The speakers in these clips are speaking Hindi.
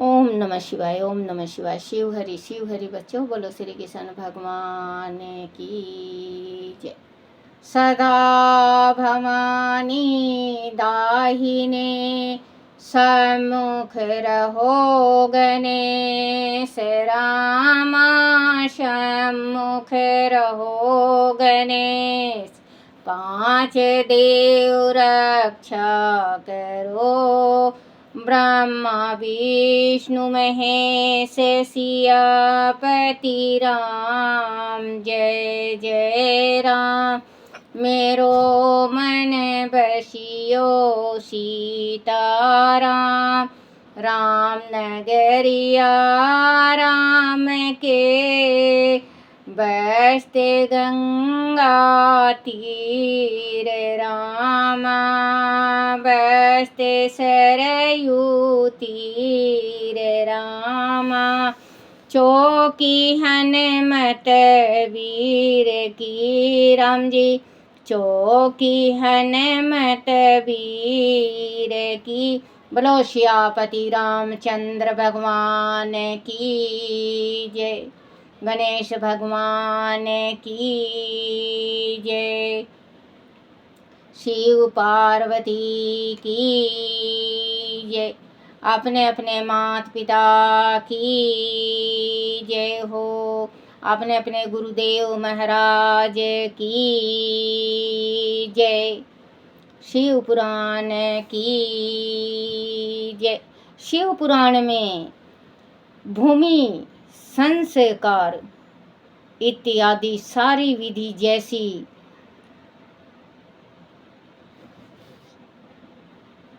ओम नमः शिवाय, ओम नमः शिवाय। शिव हरि बच्चों, बोलो श्री कृष्ण भगवान की जय। सदा भवानी दाहिने सम्मुख रहो गणेश रामा, सम्मुख रहो गणेश। पांच देव रक्षा करो, ब्रह्मा विष्णु महेश सियापति राम। जय जय राम, मेरो मन बसियो सीताराम। राम नगरिया राम के, बसते गंगा तीर रामा, बसते सरयू तीर रामा। चौकी हनुमत वीर की राम जी, चौकी हनुमत वीर की। बोलो सियापति रामचंद्र भगवान की जय। गणेश भगवान की जय। शिव पार्वती की जय। अपने अपने माता पिता की जय हो। अपने अपने गुरुदेव महाराज की जय। शिव पुराण की जय। शिव पुराण में भूमि संस्कार इत्यादि सारी विधि जैसी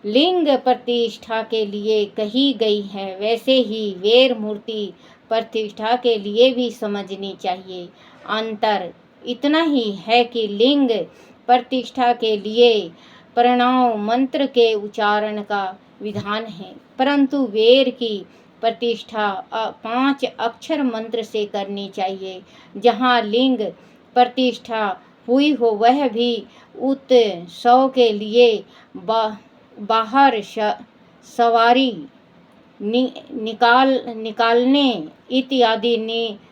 लिंग प्रतिष्ठा के लिए कही गई है, वैसे ही वेर मूर्ति प्रतिष्ठा के लिए भी समझनी चाहिए। अंतर इतना ही है कि लिंग प्रतिष्ठा के लिए प्रणव मंत्र के उच्चारण का विधान है, परंतु वेर की प्रतिष्ठा 5 अक्षर मंत्र से करनी चाहिए। जहाँ लिंग प्रतिष्ठा हुई हो वह भी उत्सव के लिए बाहर सवारी निकालने इत्यादि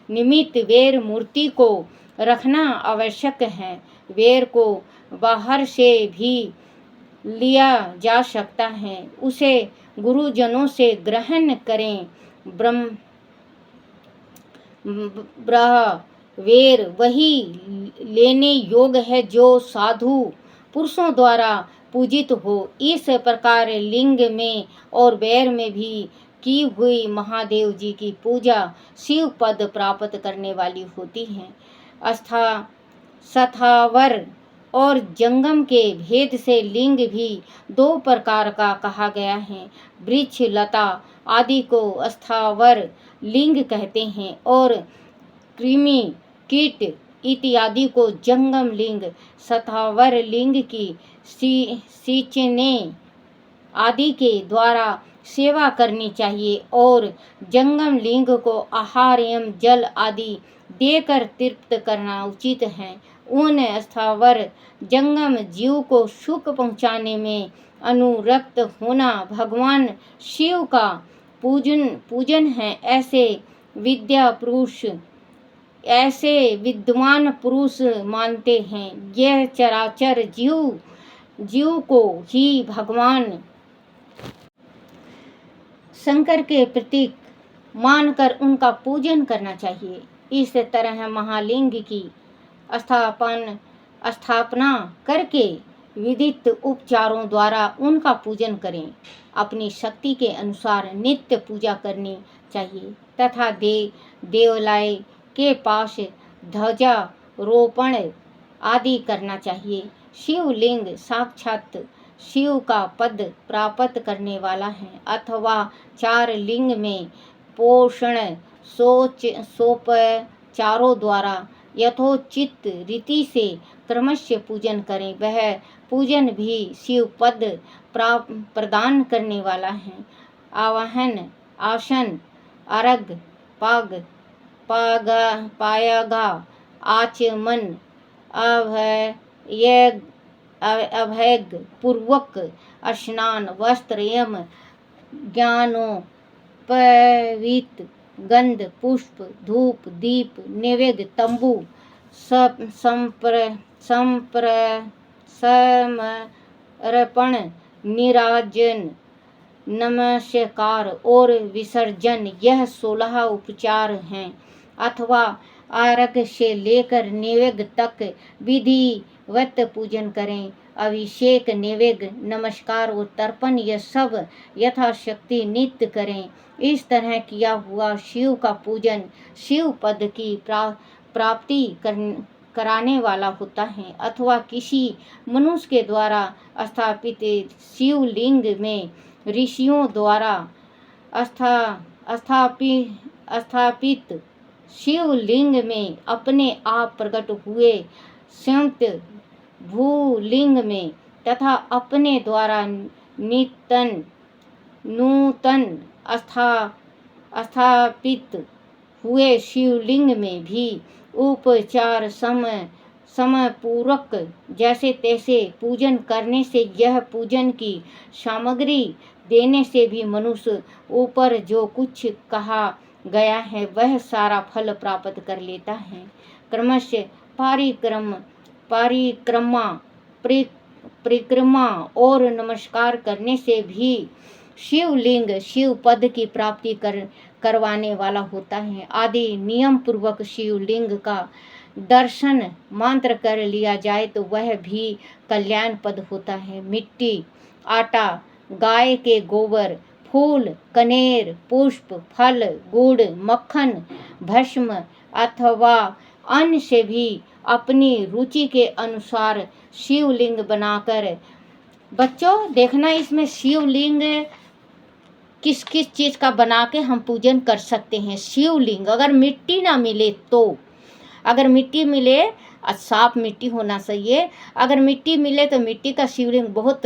निमित्त वेर मूर्ति को रखना आवश्यक है। वेर को बाहर से भी लिया जा सकता है, उसे गुरुजनों से ग्रहण करें। वेर वही लेने योग्य है जो साधु पुरुषों द्वारा पूजित हो। इस प्रकार लिंग में और वेर में भी की हुई महादेव जी की पूजा शिव पद प्राप्त करने वाली होती है। स्थावर और जंगम के भेद से लिंग भी 2 प्रकार का कहा गया है। वृक्ष लता आदि को स्थावर लिंग कहते हैं और कृमि कीट इत्यादि को जंगम लिंग। स्थावर लिंग की सींचने आदि के द्वारा सेवा करनी चाहिए और जंगम लिंग को आहार एवं जल आदि देकर तृप्त करना उचित है। उन स्थावर जंगम जीव को सुख पहुँचाने में अनुरक्त होना भगवान शिव का पूजन है। ऐसे विद्वान पुरुष मानते हैं यह चराचर जीव को ही भगवान शंकर के प्रतीक मानकर उनका पूजन करना चाहिए। इस तरह महालिंग की स्थापना करके विधित उपचारों द्वारा उनका पूजन करें। अपनी शक्ति के अनुसार नित्य पूजा करनी चाहिए तथा देवालय के पास ध्वजारोपण आदि करना चाहिए। शिवलिंग साक्षात शिव का पद प्राप्त करने वाला है अथवा 4 लिंग में पोषण सोपचारों द्वारा यथोचित रीति से क्रमश पूजन करें। वह पूजन भी शिव पद प्रदान करने वाला है। आवाहन, आसन, अर्घ, पायगा, आचमन, अभयग पूर्वक स्नान, वस्त्र एवं ज्ञानों पवित्र गंध, पुष्प, धूप, दीप, नैवेद्य, तंबू, समर्पण, निराजन, नमस्कार और विसर्जन, यह 16 उपचार हैं। अथवा अर्घ्य से लेकर नैवेद्य तक विधिवत पूजन करें। अभिषेक, नैवेद्य, नमस्कार और तर्पण यह सब यथाशक्ति नित्य करें। इस तरह किया हुआ शिव का पूजन शिव पद की प्राप्ति कराने वाला होता है। अथवा किसी मनुष्य के द्वारा स्थापित शिवलिंग में ऋषियों द्वारा स्थापित शिवलिंग में अपने आप प्रकट हुए स्वयं भूलिंग में तथा अपने द्वारा नूतन स्थापित हुए शिवलिंग में भी उपचार समय पूर्वक जैसे तैसे पूजन करने से यह पूजन की सामग्री देने से भी मनुष्य ऊपर जो कुछ कहा गया है वह सारा फल प्राप्त कर लेता है। क्रमशः परिक्रमा और नमस्कार करने से भी शिवलिंग शिव पद की प्राप्ति करवाने वाला होता है। आदि नियम पूर्वक शिवलिंग का दर्शन मात्र कर लिया जाए तो वह भी कल्याण पद होता है। मिट्टी, आटा, गाय के गोबर, फूल, कनेर, पुष्प, फल, गुड़, मक्खन, भस्म अथवा अन्न से भी अपनी रुचि के अनुसार शिवलिंग बनाकर, बच्चों देखना इसमें शिवलिंग किस किस चीज़ का बना के हम पूजन कर सकते हैं। शिवलिंग अगर मिट्टी ना मिले तो, अगर मिट्टी मिले साफ मिट्टी होना चाहिए, अगर मिट्टी मिले तो मिट्टी का शिवलिंग बहुत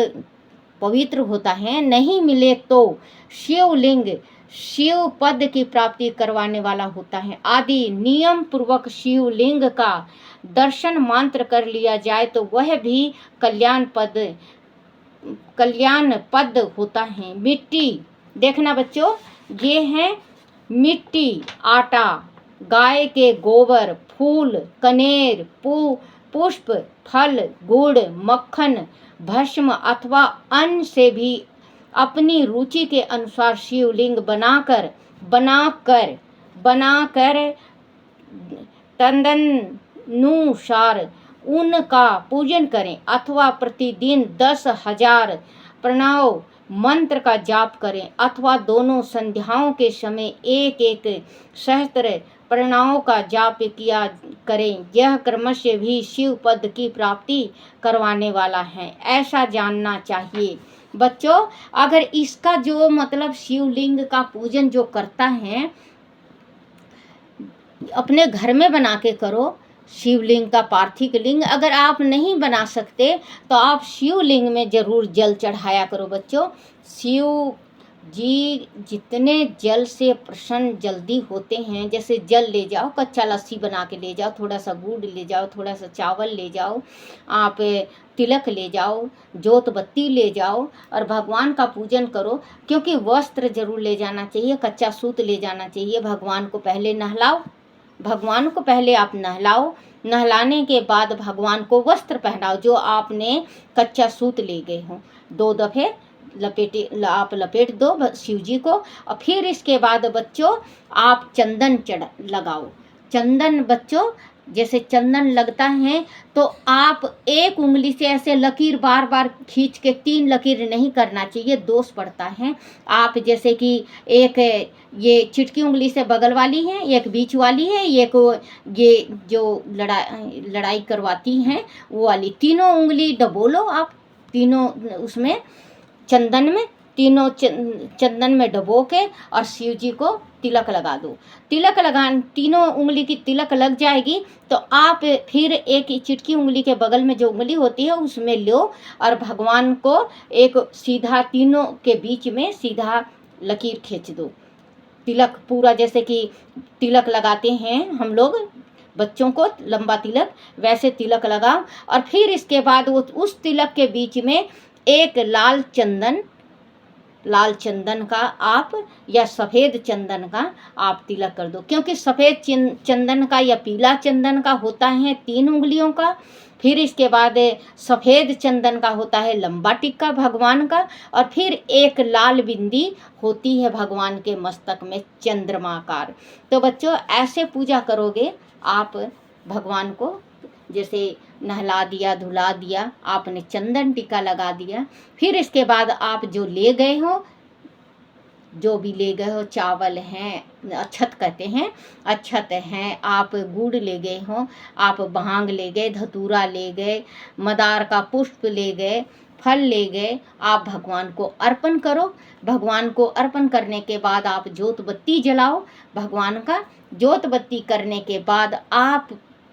पवित्र होता है, नहीं मिले तो शिवलिंग शिव पद की प्राप्ति करवाने वाला होता है। आदि नियम पूर्वक शिवलिंग का दर्शन मात्र कर लिया जाए तो वह भी कल्याण पद होता है। मिट्टी देखना बच्चों, ये है मिट्टी, आटा, गाय के गोबर, फूल, कनेर, पुष्प, फल, गुड़, मक्खन, भस्म अथवा अन्न से भी अपनी रुचि के अनुसार शिवलिंग बनाकर तदनुसार उनका पूजन करें। अथवा प्रतिदिन 10,000 प्रणव मंत्र का जाप करें अथवा दोनों संध्याओं के समय एक सहस्त्र प्रणवों का जाप किया करें। यह क्रमशः भी शिव पद की प्राप्ति करवाने वाला है, ऐसा जानना चाहिए। बच्चों अगर इसका जो मतलब शिवलिंग का पूजन जो करता है अपने घर में बना के करो। शिवलिंग का पार्थिव लिंग अगर आप नहीं बना सकते तो आप शिवलिंग में जरूर जल चढ़ाया करो। बच्चों शिव जी जितने जल से प्रसन्न जल्दी होते हैं, जैसे जल ले जाओ, कच्चा लस्सी बना के ले जाओ, थोड़ा सा गुड़ ले जाओ, थोड़ा सा चावल ले जाओ, आप तिलक ले जाओ, जोत बत्ती ले जाओ और भगवान का पूजन करो। क्योंकि वस्त्र जरूर ले जाना चाहिए, कच्चा सूत ले जाना चाहिए। भगवान को पहले नहलाओ, भगवान को पहले आप नहलाओ, नहलाने के बाद भगवान को वस्त्र पहनाओ जो आपने कच्चा सूत ले गए हो। 2 दफ़े आप लपेट दो शिव जी को और फिर इसके बाद बच्चों आप चंदन लगाओ। चंदन बच्चों जैसे चंदन लगता है तो आप एक उंगली से ऐसे लकीर बार बार खींच के 3 लकीर नहीं करना चाहिए, दोष पड़ता है। आप जैसे कि एक ये चिटकी उंगली से बगल वाली है, एक बीच वाली है, एक ये जो लड़ाई करवाती हैं वो वाली, तीनों उंगली डबोलो आप, तीनों उसमें चंदन में, तीनों चंदन में डबो के और शिव जी को तिलक लगा दो। तिलक तीनों उंगली की तिलक लग जाएगी तो आप फिर एक चिटकी उंगली के बगल में जो उंगली होती है उसमें लो और भगवान को एक सीधा तीनों के बीच में सीधा लकीर खींच दो। तिलक पूरा जैसे कि तिलक लगाते हैं हम लोग बच्चों को लंबा तिलक, वैसे तिलक लगाओ और फिर इसके बाद उस तिलक के बीच में एक लाल चंदन लाल चंदन का आप या सफ़ेद चंदन का आप तिलक कर दो, क्योंकि सफ़ेद चंदन का या पीला चंदन का होता है 3 उंगलियों का। फिर इसके बाद सफ़ेद चंदन का होता है लंबा टिक्का भगवान का, और फिर एक लाल बिंदी होती है भगवान के मस्तक में चंद्रमाकार। तो बच्चों ऐसे पूजा करोगे आप भगवान को, जैसे नहला दिया धुला दिया, आपने चंदन टीका लगा दिया। फिर इसके बाद आप जो ले गए हो, जो भी ले गए हो, चावल हैं, अक्षत कहते हैं, अक्षत हैं, आप गुड़ ले गए हो, आप भांग ले गए, धतूरा ले गए, मदार का पुष्प ले गए, फल ले गए, आप भगवान को अर्पण करो। भगवान को अर्पण करने के बाद आप जोत बत्ती जलाओ भगवान का। जोत बत्ती करने के बाद आप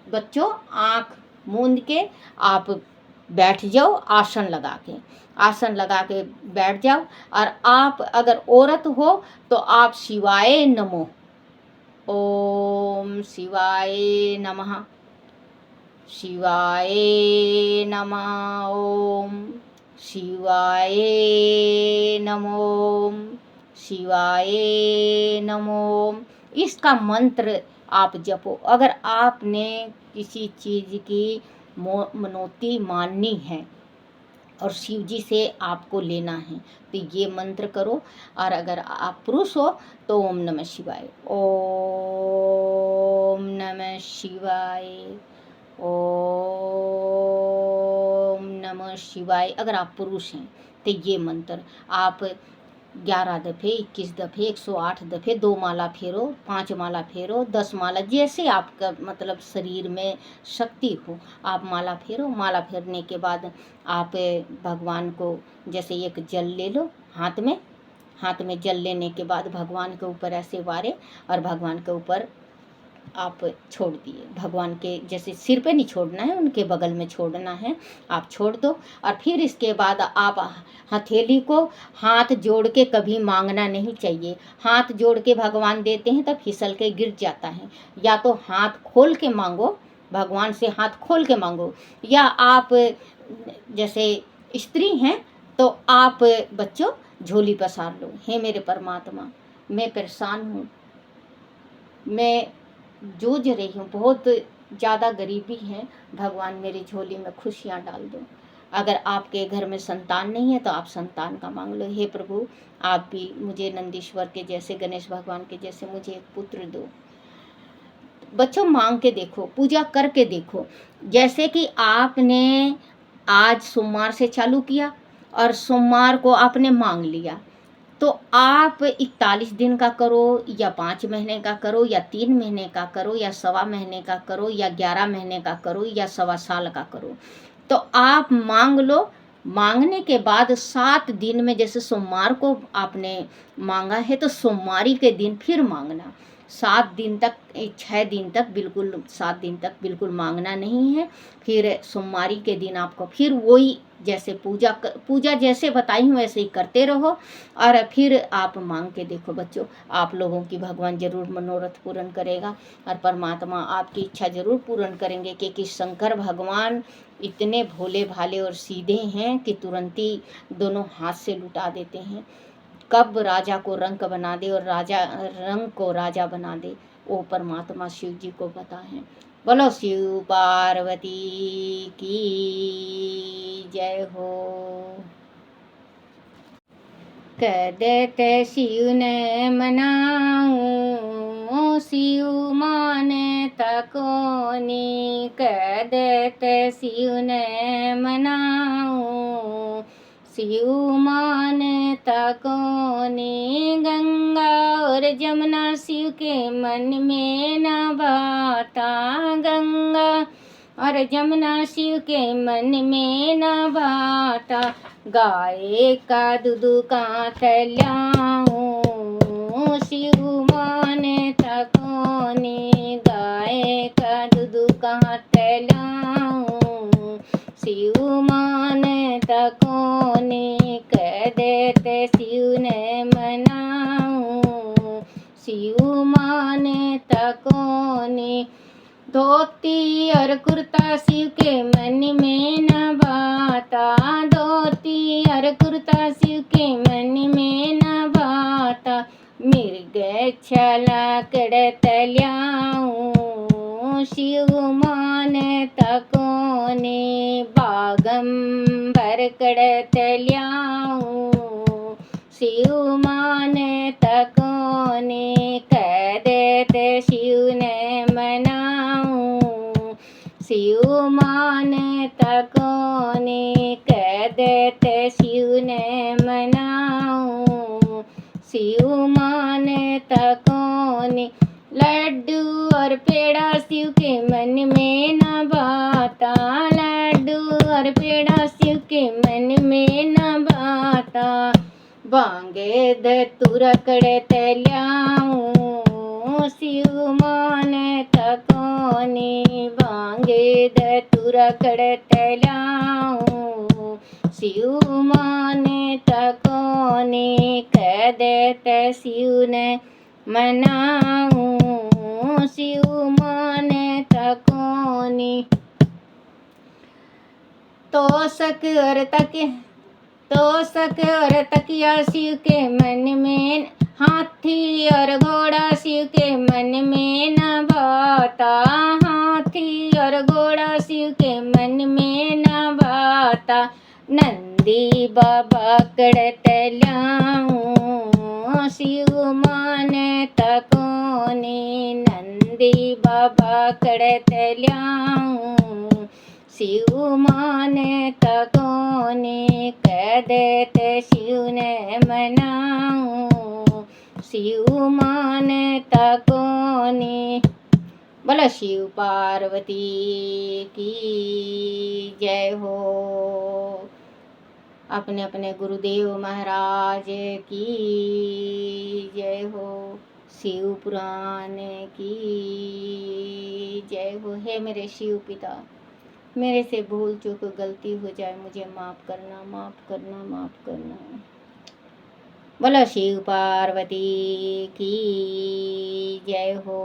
बच्चों आँख मूंद के आप बैठ जाओ, आसन लगा के, आसन लगा के बैठ जाओ। और आप अगर औरत हो तो आप शिवाय नमो, ओम शिवाय नमः, शिवाय नमः, ओम शिवाय नमो, शिवाय नमो, इसका मंत्र आप जपो। अगर आपने किसी चीज़ की मनौती माननी है और शिव जी से आपको लेना है तो ये मंत्र करो। और अगर आप पुरुष हो तो ओम नमः शिवाय, ओम नमः शिवाय, ओम नमः शिवाय। अगर आप पुरुष हैं तो ये मंत्र आप 11 दफ़े, 21 दफ़े, 108 दफ़े 2 माला फेरो, 5 माला फेरो, 10 माला, जैसे आपका मतलब शरीर में शक्ति हो आप माला फेरो। माला फेरने के बाद आप भगवान को जैसे एक जल ले लो हाथ में, हाथ में जल लेने के बाद भगवान के ऊपर ऐसे वारे और भगवान के ऊपर आप छोड़ दिए। भगवान के जैसे सिर पे नहीं छोड़ना है, उनके बगल में छोड़ना है, आप छोड़ दो। और फिर इसके बाद आप हथेली को हाथ जोड़ के कभी मांगना नहीं चाहिए। हाथ जोड़ के भगवान देते हैं तब फिसल के गिर जाता है। या तो हाथ खोल के मांगो, भगवान से हाथ खोल के मांगो, या आप जैसे स्त्री हैं तो आप बच्चों झोली पसार लो। हे मेरे परमात्मा, मैं परेशान हूँ, मैं जूझ रही हूँ, बहुत ज़्यादा गरीबी है, भगवान मेरी झोली में खुशियाँ डाल दो। अगर आपके घर में संतान नहीं है तो आप संतान का मांग लो। हे प्रभु, आप भी मुझे नंदीश्वर के जैसे, गणेश भगवान के जैसे मुझे एक पुत्र दो। बच्चों मांग के देखो, पूजा करके देखो। जैसे कि आपने आज सोमवार से चालू किया और सोमवार को आपने मांग लिया, तो आप 41 दिन का करो या 5 महीने का करो या 3 महीने का करो या 1.25 महीने का करो या 11 महीने का करो या 1.25 साल का करो, तो आप मांग लो। मांगने के बाद 7 दिन में, जैसे सोमवार को आपने मांगा है तो सोमवारी के दिन फिर मांगना। 7 दिन तक, 6 दिन तक बिल्कुल, 7 दिन तक बिल्कुल मांगना नहीं है। फिर सोमवारी के दिन आपको फिर वही जैसे पूजा जैसे बताई हूँ वैसे ही करते रहो। और फिर आप मांग के देखो बच्चों, आप लोगों की भगवान जरूर मनोरथ पूर्ण करेगा और परमात्मा आपकी इच्छा जरूर पूर्ण करेंगे। क्योंकि शंकर भगवान इतने भोले भाले और सीधे हैं कि तुरंत ही दोनों हाथ से लुटा देते हैं। कब राजा को रंक बना दे और राजा रंग को राजा बना दे, वो परमात्मा शिव जी को पता है। बोलो शिव पार्वती की जय हो। कदत शिव ने मनाऊं, शिव माने तकोनी। कदत शिव ने मनाऊं, शिव माने तकोनी। गंगा और जमुना शिव के मन में न भाता, गंगा और जमुना शिव के मन में न भाता। गाय का दूध कांत ल्याऊं, शिव माने तकोनी। गाय का दूध कांत ल्याऊं, शिव माने तकोनी। कदत शिव ने मनाऊं, शिव माने तकोनी। धोती और कुर्ता शिव के मन में न भाता, धोती और कुर्ता शिव के मन में मृग छलकड़त ल्याऊं शिव मान तकोने बागंबर कड़त ल्याऊं शिव मान तकोने कह देते शिव ने मनाऊं शिव मान तकोने कह देते शिव ने मनाऊं शिव मान तकोने लड्डू और पेड़ा शिव के मन में न भाता लड्डू और पेड़ा शिव के मन में न भाता बांगे धतूरा कड़त ल्याऊं शिव मान तकोने बांगे धतूरा कड़त ल्याऊं शिव मान तकोने कह देते शिव ने मनाऊं शिव मान तकोने तोषक और तकिया शिव के मन में हाथी और घोड़ा शिव के मन में न भाता हाथी और घोड़ा शिव के मन में न भाता नंदी बाबा कड़त ल्याऊं शिव मान तकोने नंदी बाबा कड़त ल्याऊं शिव मान तकोने कह देते शिव ने मनाऊं शिव मान तकोने बोलो शिव पार्वती की जय हो। अपने अपने गुरुदेव महाराज की जय हो। शिव पुराण की जय हो। हे मेरे शिव पिता, मेरे से भूल चूक गलती हो जाए मुझे माफ़ करना, माफ़ करना, माफ़ करना। बोलो शिव पार्वती की जय हो।